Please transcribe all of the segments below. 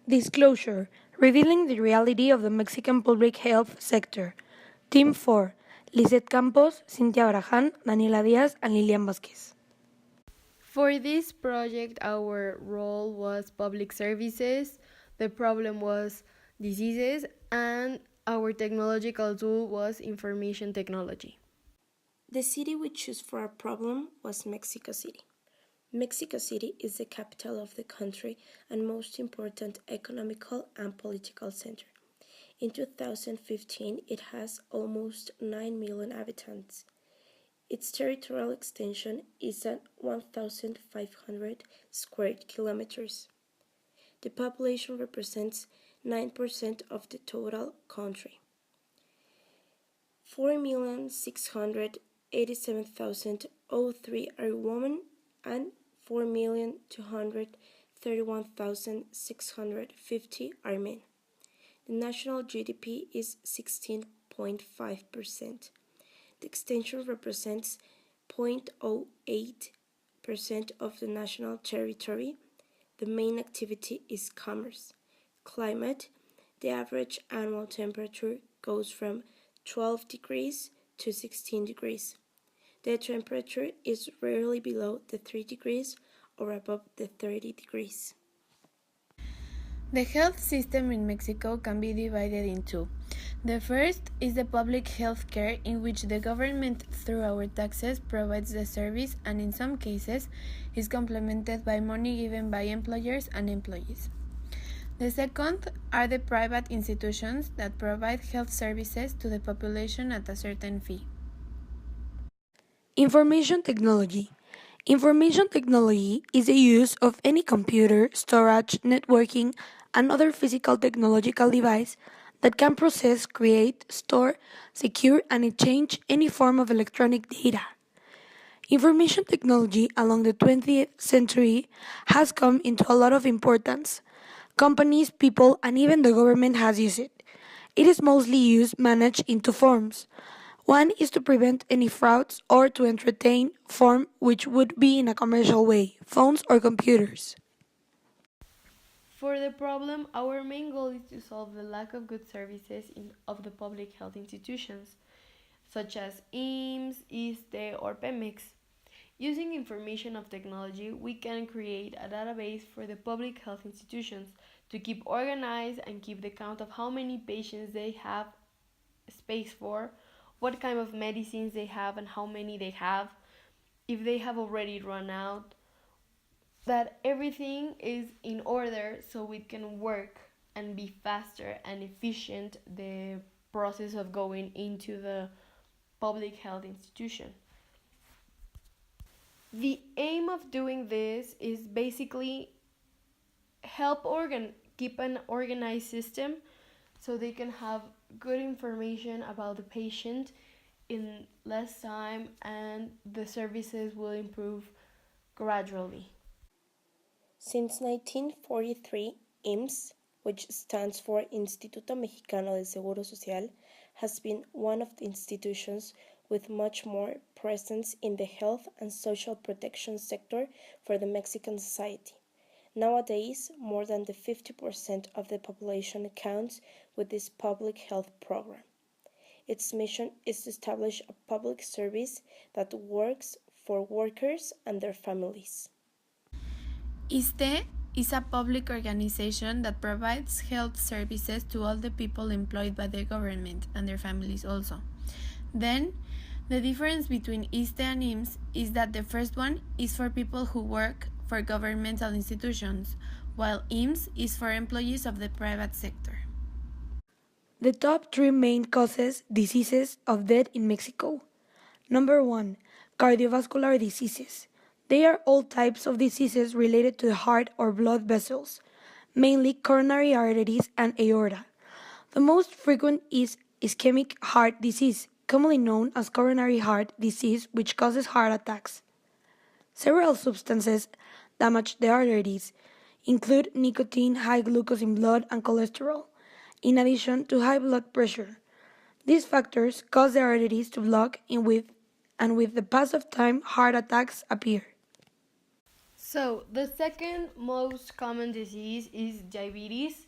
Disclosure: Revealing the reality of the Mexican public health sector. Team 4: Lisette Campos, Cynthia Barrajan, Daniela Diaz, and Lilian Vasquez. For this project, our role was public services, the problem was diseases, and our technological tool was information technology. The city we chose for our problem was Mexico City. Mexico City is the capital of the country and most important economical and political center. In 2015, it has almost 9 million inhabitants. Its territorial extension is at 1,500 square kilometers. The population represents 9% of the total country. 4,687,003 are women and 4,231,650 are men. The national GDP is 16.5%. The extension represents 0.08% of the national territory. The main activity is commerce. Climate: the average annual temperature goes from 12 degrees to 16 degrees. The temperature is rarely below the 3 degrees or above the 30 degrees. The health system in Mexico can be divided in two. The first is the public health care, in which the government, through our taxes, provides the service and in some cases is complemented by money given by employers and employees. The second are the private institutions that provide health services to the population at a certain fee. Information technology. Information technology is the use of any computer, storage, networking, and other physical technological device that can process, create, store, secure, and exchange any form of electronic data. Information technology along the 20th century has come into a lot of importance. Companies, people, and even the government has used it. It is mostly used managed in two forms. One is to prevent any frauds or to entertain form which would be in a commercial way, phones or computers. For the problem, our main goal is to solve the lack of good services of the public health institutions, such as IMSS, ISTE, or PEMEX. Using information of technology, we can create a database for the public health institutions to keep organized and keep the count of how many patients they have space for, what kind of medicines they have and how many they have, if they have already run out, that everything is in order so it can work and be faster and efficient the process of going into the public health institution. The aim of doing this is basically help keep an organized system so they can have good information about the patient in less time and the services will improve gradually. Since 1943, IMSS, which stands for Instituto Mexicano del Seguro Social, has been one of the institutions with much more presence in the health and social protection sector for the Mexican society. Nowadays, more than the 50% of the population counts with this public health program. Its mission is to establish a public service that works for workers and their families. ISTE is a public organization that provides health services to all the people employed by the government and their families also. Then, the difference between ISTE and IMSS is that the first one is for people who work for governmental institutions, while IMSS is for employees of the private sector. The top three main diseases of death in Mexico. Number 1. Cardiovascular diseases. They are all types of diseases related to the heart or blood vessels, mainly coronary arteries and aorta. The most frequent is ischemic heart disease, commonly known as coronary heart disease, which causes heart attacks. Several substances damage the arteries, include nicotine, high glucose in blood, and cholesterol, in addition to high blood pressure. These factors cause the arteries to block and with the pass of time, heart attacks appear. So, the second most common disease is diabetes,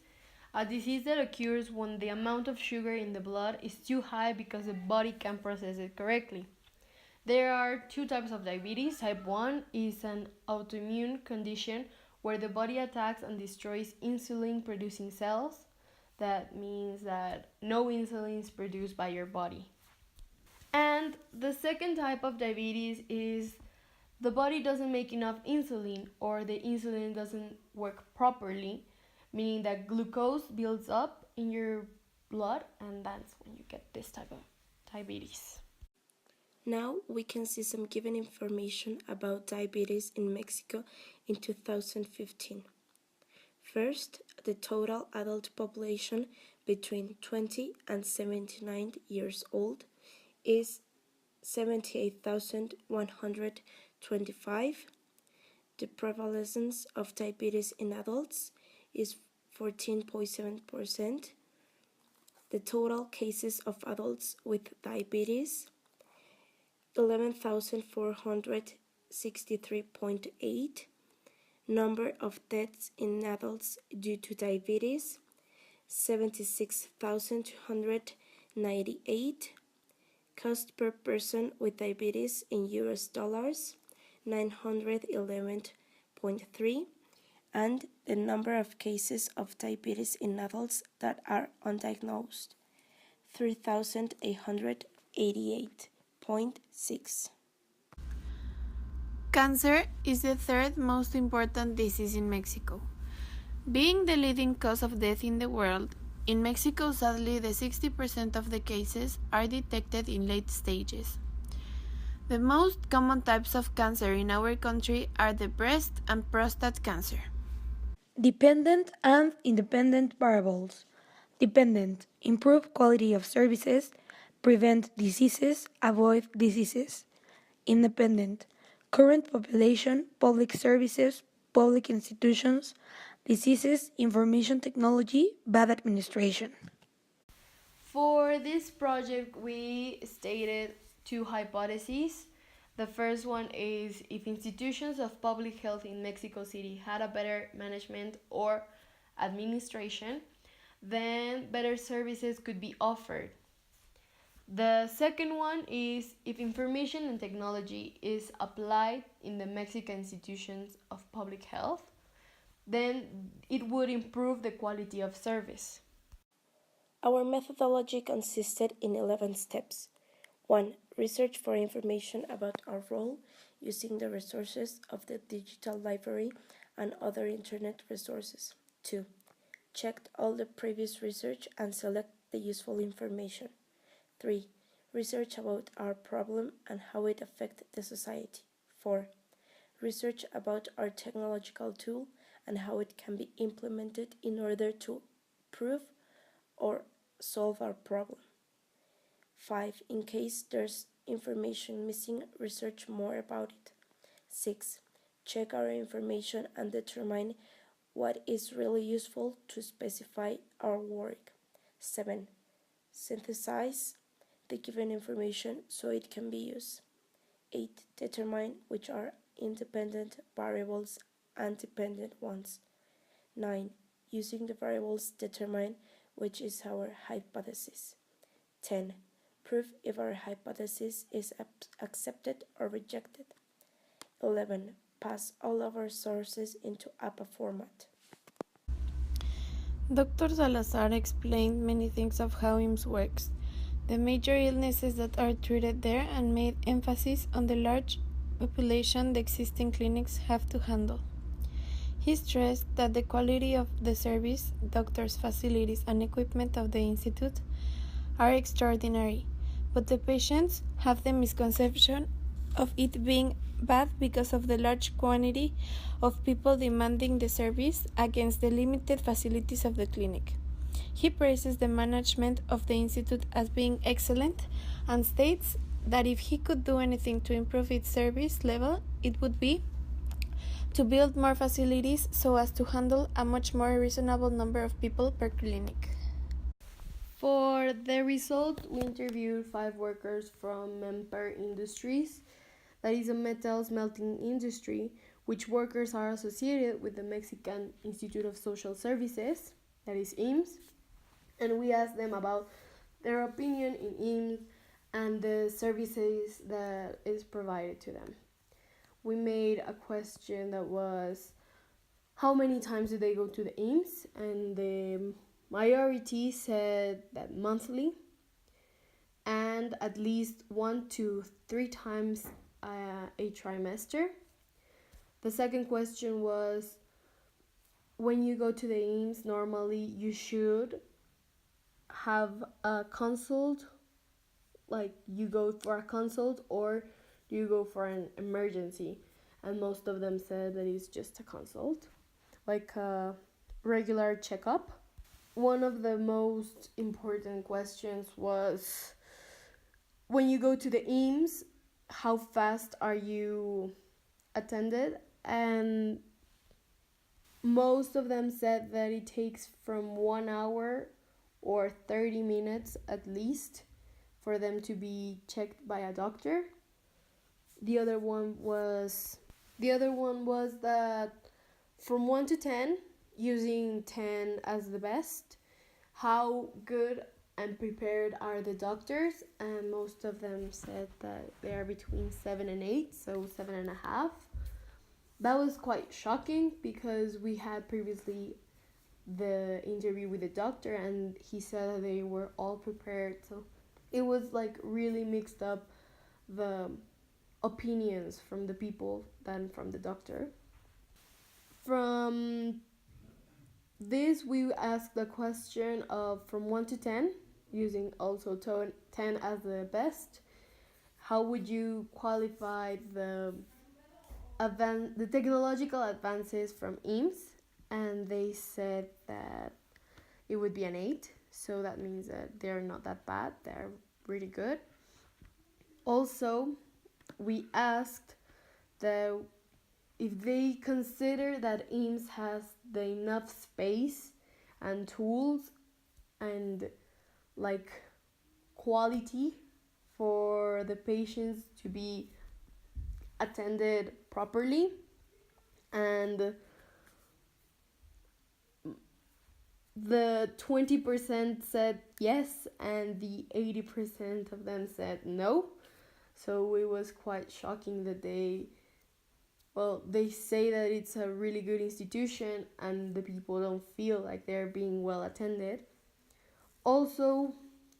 a disease that occurs when the amount of sugar in the blood is too high because the body can't process it correctly. There are two types of diabetes. Type 1 is an autoimmune condition where the body attacks and destroys insulin producing cells. That means that no insulin is produced by your body. And the second type of diabetes is the body doesn't make enough insulin or the insulin doesn't work properly, meaning that glucose builds up in your blood, and that's when you get this type of diabetes. Now we can see some given information about diabetes in Mexico in 2015. First, the total adult population between 20 and 79 years old is 78,125. The prevalence of diabetes in adults is 14.7%. The total cases of adults with diabetes 11,463.8. Number of deaths in adults due to diabetes 76,298. Cost per person with diabetes in US dollars 911.3. And the number of cases of diabetes in adults that are undiagnosed 3,888.6. Cancer is the third most important disease in Mexico. Being the leading cause of death in the world, in Mexico sadly the 60% of the cases are detected in late stages. The most common types of cancer in our country are the breast and prostate cancer. Dependent and independent variables. Dependent, improve quality of services, prevent diseases, avoid diseases. Independent, current population, public services, public institutions, diseases, information technology, bad administration. For this project, we stated two hypotheses. The first one is if institutions of public health in Mexico City had a better management or administration, then better services could be offered. The second one is if information and technology is applied in the Mexican institutions of public health, then it would improve the quality of service. Our methodology consisted in 11 steps. 1. Research for information about our role using the resources of the digital library and other internet resources. 2. Checked all the previous research and select the useful information. 3. Research about our problem and how it affects the society. 4. Research about our technological tool and how it can be implemented in order to prove or solve our problem. 5. In case there's information missing, research more about it. 6. Check our information and determine what is really useful to specify our work. 7. Synthesize the given information so it can be used. 8. Determine which are independent variables and dependent ones. 9. Using the variables, determine which is our hypothesis. 10. Prove if our hypothesis is accepted or rejected. 11. Pass all of our sources into APA format. Dr. Salazar explained many things of how IMSS works, the major illnesses that are treated there, and made emphasis on the large population the existing clinics have to handle. He stressed that the quality of the service, doctors, facilities, and equipment of the institute are extraordinary, but the patients have the misconception of it being bad because of the large quantity of people demanding the service against the limited facilities of the clinic. He praises the management of the institute as being excellent and states that if he could do anything to improve its service level, it would be to build more facilities so as to handle a much more reasonable number of people per clinic. For the result, we interviewed 5 workers from Memper Industries, that is a metal smelting industry, which workers are associated with the Mexican Institute of Social Services, that is IMSS, and we asked them about their opinion in IMSS and the services that is provided to them. We made a question that was, how many times do they go to the IMSS? And the majority said that monthly and at least 1 to 3 times a trimester. The second question was, when you go to the IMSS, normally you should have a consult, like you go for a consult, or do you go for an emergency? And most of them said that it's just a consult, like a regular checkup. One of the most important questions was, when you go to the IMSS, how fast are you attended? And most of them said that it takes from 1 hour or 30 minutes at least for them to be checked by a doctor. The other one was that from 1 to 10, using 10 as the best, how good and prepared are the doctors? And most of them said that they are between 7 and 8, so 7.5. That was quite shocking because we had previously the interview with the doctor and he said that they were all prepared. So it was like really mixed up, the opinions from the people than from the doctor. From this, we asked the question of from 1 to 10, using also 10 as the best. How would you qualify the technological advances from IMSS? And they said that it would be an 8. So that means that they're not that bad. They're really good. Also, we asked if they consider that IMSS has the enough space and tools and like quality for the patients to be attended properly. And the 20% said yes and the 80% of them said no. So it was quite shocking that they say that it's a really good institution and the people don't feel like they're being well attended. Also,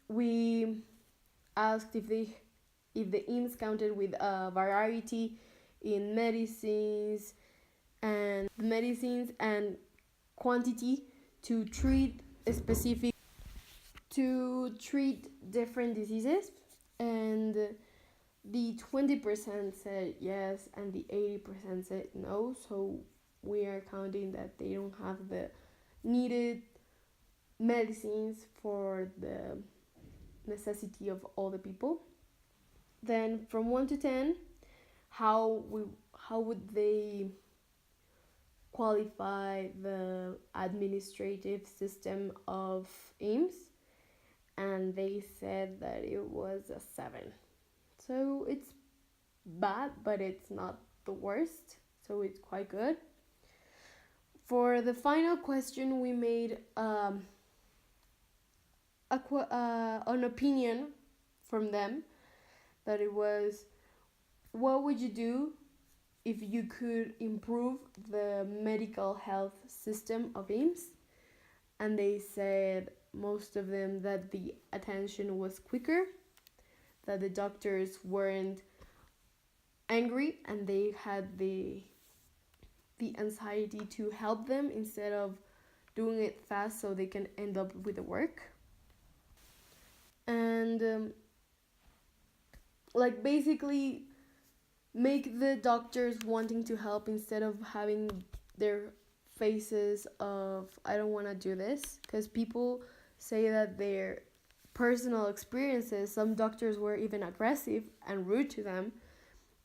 we asked if the IMSS counted with a variety in medicines and quantity to treat different diseases, and the 20% said yes and the 80% said no. So we are counting that they don't have the needed medicines for the necessity of all the people. Then from 1 to 10, how would they qualify the administrative system of IMSS? And they said that it was a 7. So it's bad, but it's not the worst. So it's quite good. For the final question, we made an opinion from them, that it was, what would you do if you could improve the medical health system of IMSS? And they said, most of them, that the attention was quicker, that the doctors weren't angry and they had the anxiety to help them instead of doing it fast so they can end up with the work. And basically make the doctors wanting to help instead of having their faces of, I don't want to do this, because people say that their personal experiences, some doctors were even aggressive and rude to them.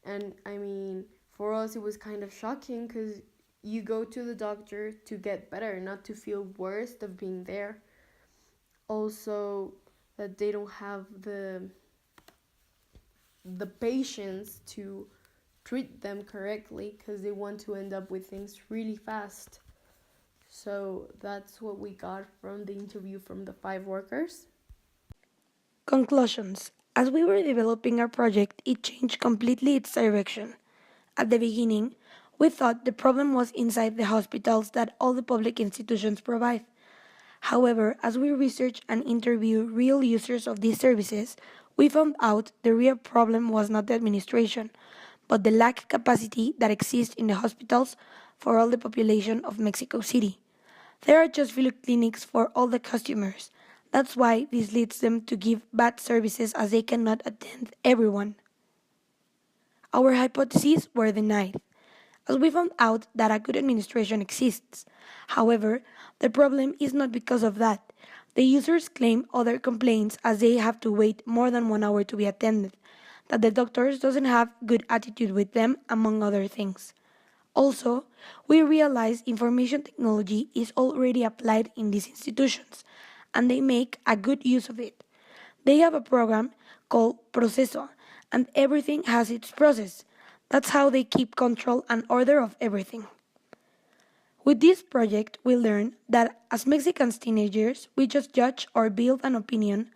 And I mean, for us it was kind of shocking, because you go to the doctor to get better, not to feel worse of being there. Also, that they don't have the patience to treat them correctly because they want to end up with things really fast. So that's what we got from the interview from the 5 workers. Conclusions. As we were developing our project, it changed completely its direction. At the beginning, we thought the problem was inside the hospitals that all the public institutions provide. However, as we researched and interviewed real users of these services, we found out the real problem was not the administration, but the lack capacity that exists in the hospitals for all the population of Mexico City. There are just few clinics for all the customers. That's why this leads them to give bad services as they cannot attend everyone. Our hypotheses were denied, as we found out that a good administration exists. However, the problem is not because of that. The users claim other complaints as they have to wait more than 1 hour to be attended, that the doctors doesn't have good attitude with them, among other things. Also, we realize information technology is already applied in these institutions, and they make a good use of it. They have a program called Proceso, and everything has its process. That's how they keep control and order of everything. With this project, we learned that as Mexican teenagers, we just judge or build an opinion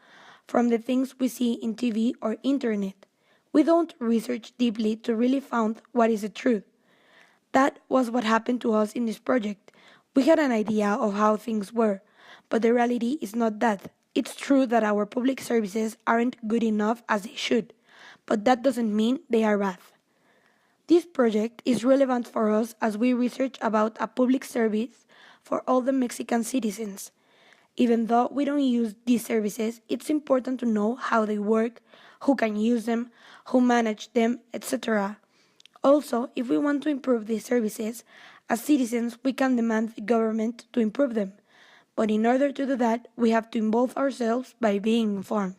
from the things we see in TV or internet. We don't research deeply to really find what is the truth. That was what happened to us in this project. We had an idea of how things were, but the reality is not that. It's true that our public services aren't good enough as they should, but that doesn't mean they are bad. This project is relevant for us as we research about a public service for all the Mexican citizens. Even though we don't use these services, it's important to know how they work, who can use them, who manage them, etc. Also, if we want to improve these services, as citizens we can demand the government to improve them. But in order to do that, we have to involve ourselves by being informed.